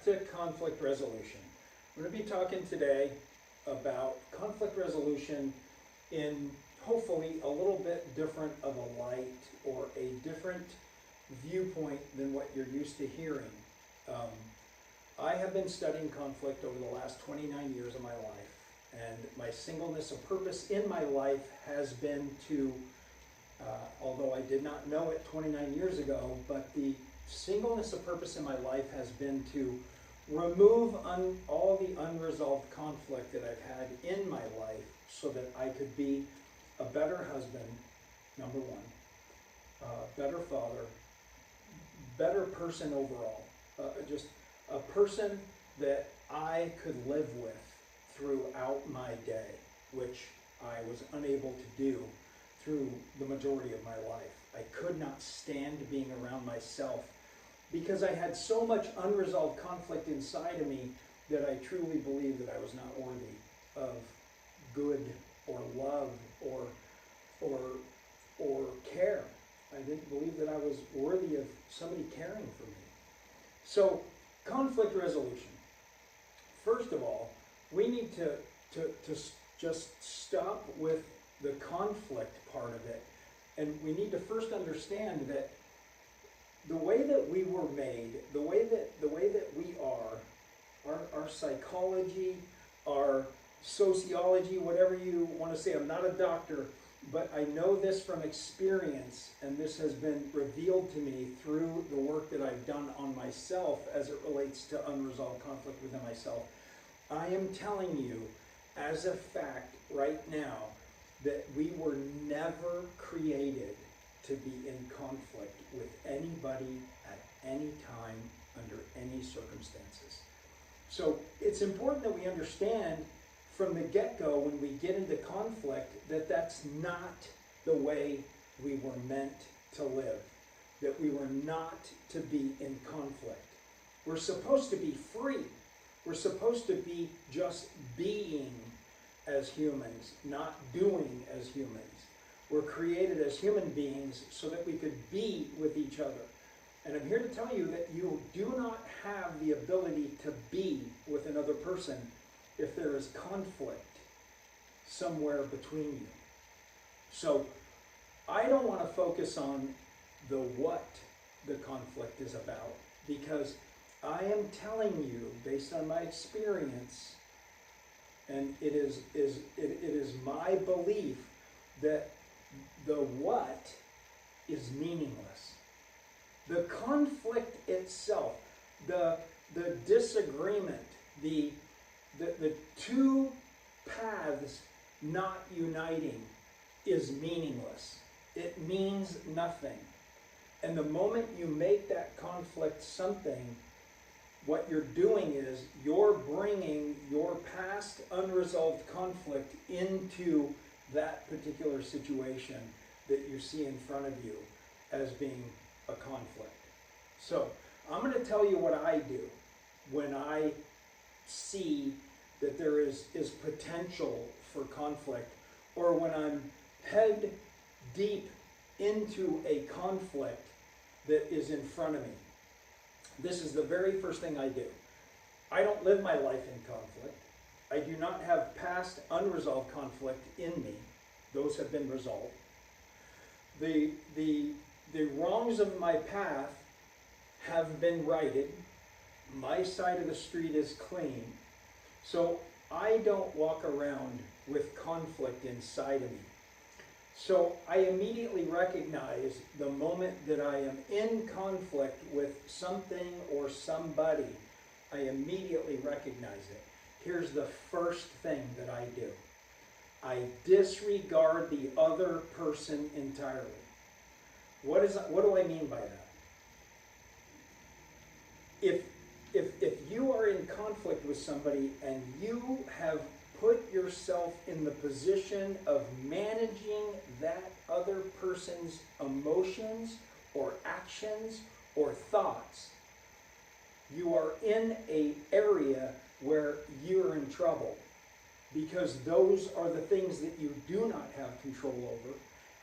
to conflict resolution. I'm going to be talking today about conflict resolution in hopefully a little bit different of a light or a different viewpoint than what you're used to hearing. I have been studying conflict over the last 29 years of my life, and my singleness of purpose in my life has been to, although I did not know it 29 years ago, but the singleness of purpose in my life has been to remove all the unresolved conflict that I've had in my life so that I could be a better husband, number one, better father, better person overall, just a person that I could live with throughout my day, which I was unable to do through the majority of my life. I could not stand being around myself because I had so much unresolved conflict inside of me that I truly believed that I was not worthy of good or love or care. I didn't believe that I was worthy of somebody caring for me. So, conflict resolution. First of all, we need to just stop with the conflict part of it, and we need to first understand that the way that we were made, the way that we are, our psychology, our sociology, whatever you want to say. I'm not a doctor, but I know this from experience, and this has been revealed to me through the work that I've done on myself as it relates to unresolved conflict within myself. I am telling you, as a fact right now, that we were never created to be in conflict with anybody at any time under any circumstances. So it's important that we understand from the get-go when we get into conflict that that's not the way we were meant to live, that we were not to be in conflict. We're supposed to be free. We're supposed to be just being as humans, not doing as humans. We're created as human beings so that we could be with each other. And I'm here to tell you that you do not have the ability to be with another person if there is conflict somewhere between you. So I don't want to focus on the what the conflict is about, because I am telling you, based on my experience, and it is my belief that the what is meaningless. The conflict itself, the disagreement, the two paths not uniting is meaningless. It means nothing. And the moment you make that conflict something, what you're doing is you're bringing your past unresolved conflict into that particular situation that you see in front of you as being a conflict. So I'm going to tell you what I do when I see that there is potential for conflict, or when I'm head deep into a conflict that is in front of me. This is the very first thing I do. I don't live my life in conflict. I do not have past unresolved conflict in me. Those have been resolved. The wrongs of my path have been righted. My side of the street is clean. So I don't walk around with conflict inside of me. So I immediately recognize the moment that I am in conflict with something or somebody. I immediately recognize it. Here's the first thing that I do. I disregard the other person entirely. What do I mean by that? If you are in conflict with somebody and you have put yourself in the position of managing that other person's emotions or actions or thoughts, you are in an area where you're in trouble, because those are the things that you do not have control over,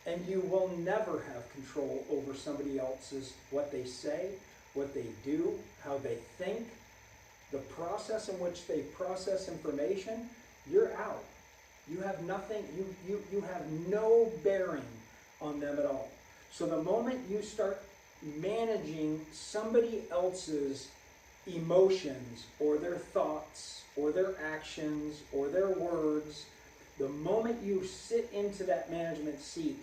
and you will never have control over somebody else's, what they say, what they do, how they think, the process in which they process information, you're out. You have nothing, you have no bearing on them at all. So the moment you start managing somebody else's emotions or their thoughts or their actions or their words, the moment you sit into that management seat,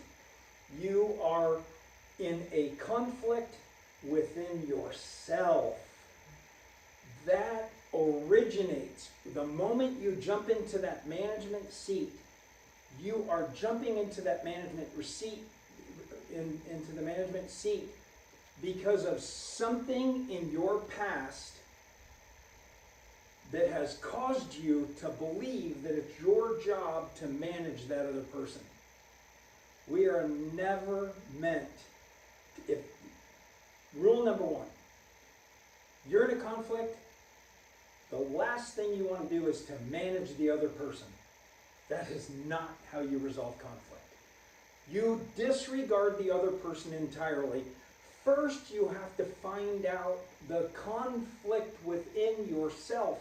you are in a conflict within yourself. That originates. The moment you jump into that management seat, you are jumping into that management into the management seat because of something in your past that has caused you to believe that it's your job to manage that other person. We are never meant to, rule number one, you're in a conflict, the last thing you want to do is to manage the other person. That is not how you resolve conflict. You disregard the other person entirely. First, you have to find out the conflict within yourself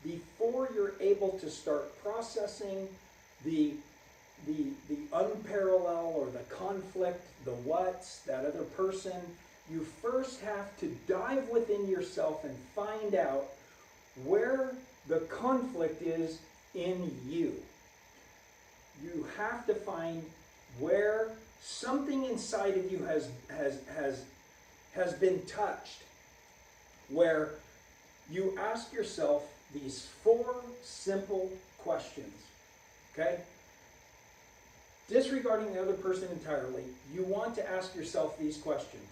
before you're able to start processing the unparalleled or the conflict, the what's, that other person. You first have to dive within yourself and find out where the conflict is in you. You have to find where something inside of you has been touched, where you ask yourself these 4 simple questions, okay? Disregarding the other person entirely, you want to ask yourself these questions.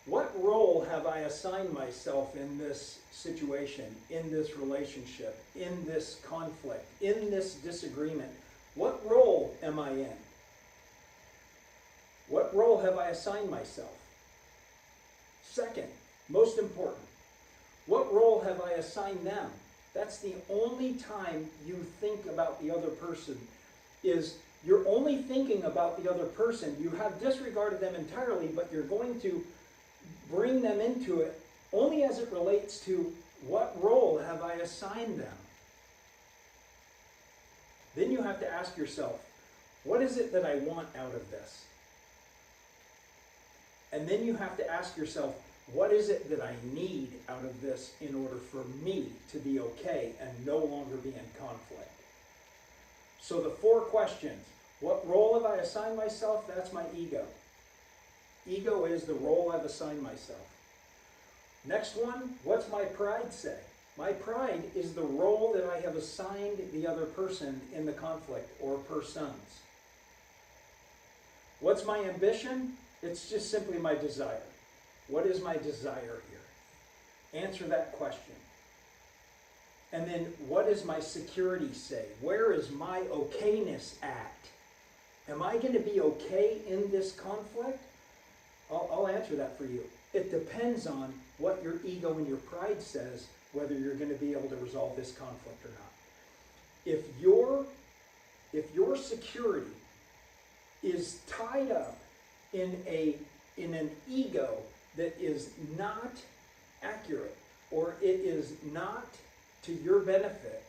What role have I assigned myself in this situation, in this relationship, in this conflict, in this disagreement? What role am I in? What role have I assigned myself? Second, most important, what role have I assigned them? That's the only time you think about the other person, is you're only thinking about the other person. You have disregarded them entirely, but you're going to bring them into it only as it relates to what role have I assigned them. Then you have to ask yourself, what is it that I want out of this? And then you have to ask yourself, what is it that I need out of this in order for me to be okay and no longer be in conflict? So the 4 questions. What role have I assigned myself? That's my ego. Ego is the role I've assigned myself. Next one, what's my pride say? My pride is the role that I have assigned the other person in the conflict or persons. What's my ambition? It's just simply my desire. What is my desire here? Answer that question. And then what does my security say? Where is my okayness at? Am I going to be okay in this conflict? I'll answer that for you. It depends on what your ego and your pride says, whether you're going to be able to resolve this conflict or not. If your security is tied up in an ego that is not accurate, or it is not to your benefit,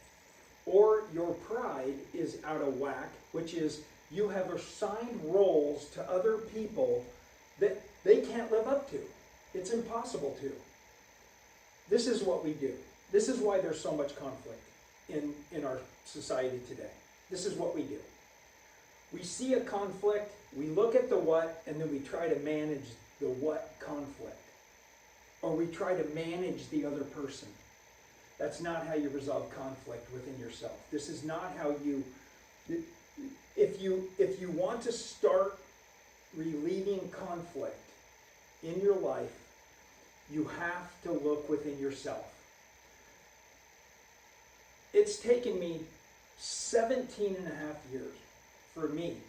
or your pride is out of whack, which is you have assigned roles to other people that they can't live up to. It's impossible to. This is what we do. This is why there's so much conflict in our society today. This is what we do. We see a conflict, we look at the what, and then we try to manage the what conflict. Or we try to manage the other person. That's not how you resolve conflict within yourself. This is not how you... If you want to start relieving conflict in your life, you have to look within yourself. It's taken me 17 and a half years for me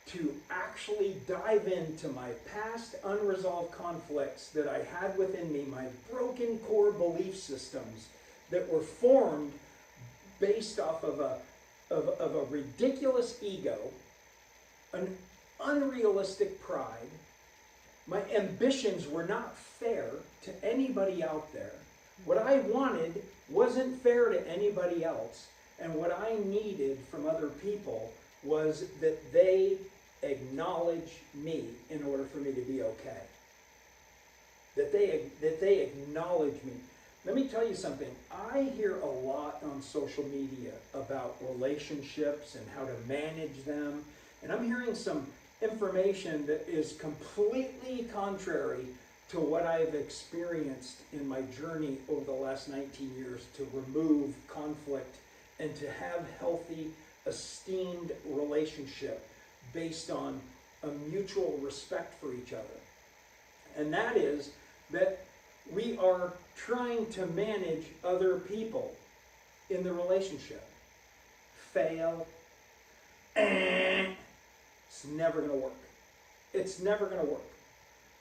to actually dive into my past unresolved conflicts that I had within me, my broken core belief systems that were formed based off of a ridiculous ego, an unrealistic pride. My ambitions were not fair to anybody out there. What I wanted wasn't fair to anybody else, and what I needed from other people was that they acknowledge me in order for me to be okay. That they acknowledge me. Let me tell you something. I hear a lot on social media about relationships and how to manage them, and I'm hearing some information that is completely contrary to what I've experienced in my journey over the last 19 years to remove conflict and to have healthy, esteemed relationship based on a mutual respect for each other. And that is that we are trying to manage other people in the relationship. Fail. It's never going to work. It's never going to work.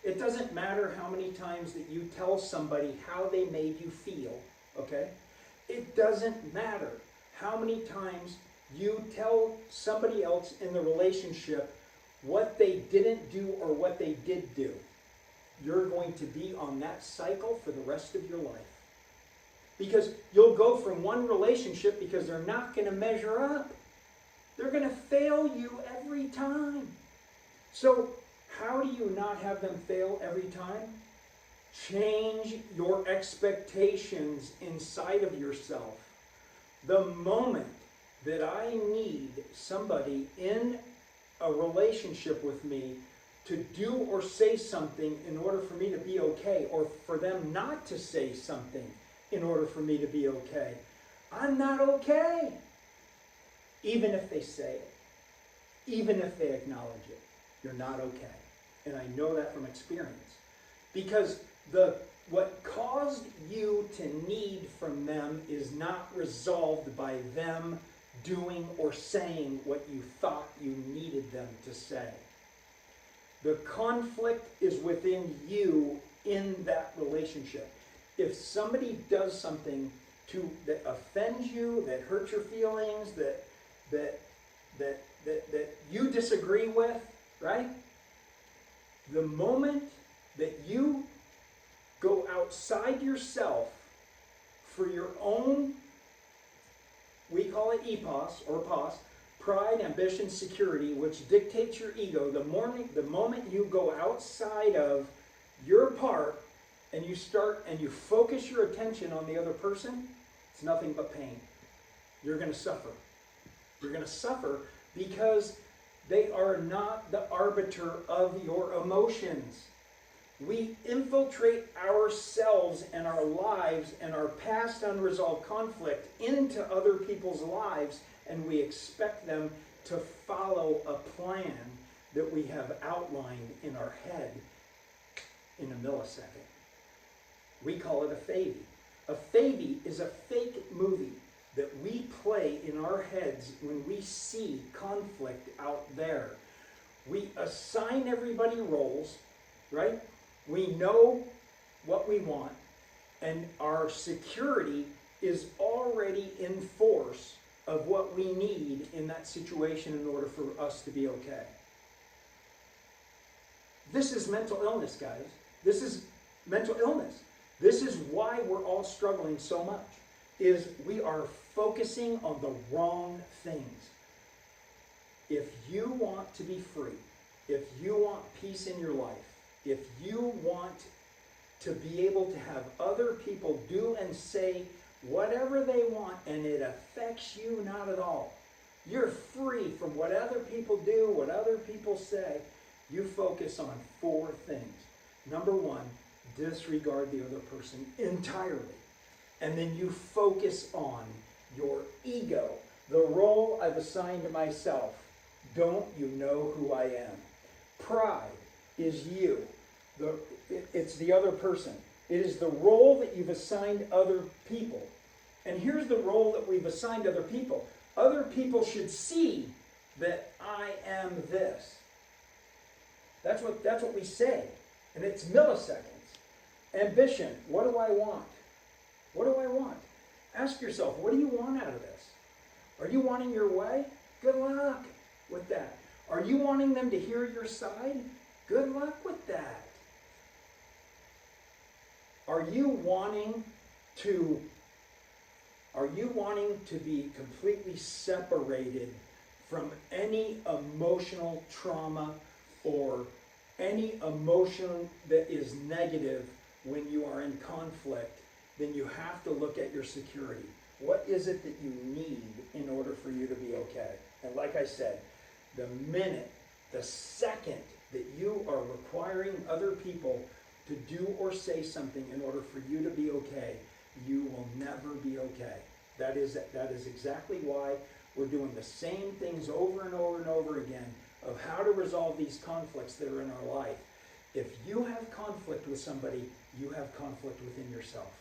It doesn't matter how many times that you tell somebody how they made you feel, okay? It doesn't matter how many times you tell somebody else in the relationship what they didn't do or what they did do. You're going to be on that cycle for the rest of your life. Because you'll go from one relationship because they're not going to measure up. They're going to fail you every time. So, how do you not have them fail every time? Change your expectations inside of yourself. The moment that I need somebody in a relationship with me to do or say something in order for me to be okay, or for them not to say something in order for me to be okay, I'm not okay. Even if they say it, even if they acknowledge it, you're not okay. And I know that from experience. Because what caused you to need from them is not resolved by them doing or saying what you thought you needed them to say. The conflict is within you in that relationship. If somebody does something that offends you, that hurts your feelings, that you disagree with, right? The moment that you go outside yourself for your own, we call it EPOS or POS, pride, ambition, security, which dictates your ego, the moment you go outside of your part and you focus your attention on the other person, it's nothing but pain. You're going to suffer. You're going to suffer because they are not the arbiter of your emotions. We infiltrate ourselves and our lives and our past unresolved conflict into other people's lives, and we expect them to follow a plan that we have outlined in our head in a millisecond. We call it a favy. A favy is a fake movie that we play in our heads when we see conflict out there. We assign everybody roles, right? We know what we want, and our security is already in force of what we need in that situation in order for us to be okay. This is mental illness, guys. This is mental illness. This is why we're all struggling so much, is we are focusing on the wrong things. If you want to be free, if you want peace in your life, if you want to be able to have other people do and say whatever they want and it affects you not at all, you're free from what other people do, what other people say, you focus on 4 things. Number 1, disregard the other person entirely. And then you focus on your ego, the role I've assigned to myself. Don't you know who I am? Pride is you. It's the other person. It is the role that you've assigned other people. And here's the role that we've assigned other people. Other people should see that I am this. That's what we say. And it's milliseconds. Ambition. What do I want? What do I want? Ask yourself, what do you want out of this? Are you wanting your way? Good luck with that. Are you wanting them to hear your side? Good luck with that. Are you wanting to, are you wanting to be completely separated from any emotional trauma or any emotion that is negative when you are in conflict? Then you have to look at your security. What is it that you need in order for you to be okay? And like I said, the minute, the second that you are requiring other people to do or say something in order for you to be okay, you will never be okay. That is exactly why we're doing the same things over and over and over again of how to resolve these conflicts that are in our life. If you have conflict with somebody, you have conflict within yourself.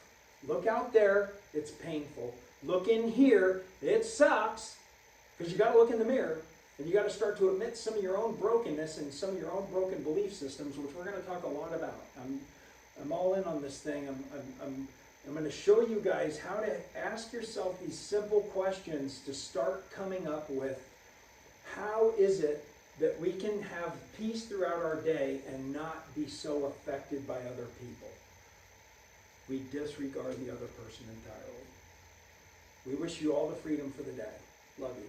Look out there, it's painful. Look in here, it sucks. Because you got to look in the mirror, and you got to start to admit some of your own brokenness and some of your own broken belief systems, which we're going to talk a lot about. I'm all in on this thing. I'm going to show you guys how to ask yourself these simple questions to start coming up with how is it that we can have peace throughout our day and not be so affected by other people. We disregard the other person entirely. We wish you all the freedom for the day. Love you.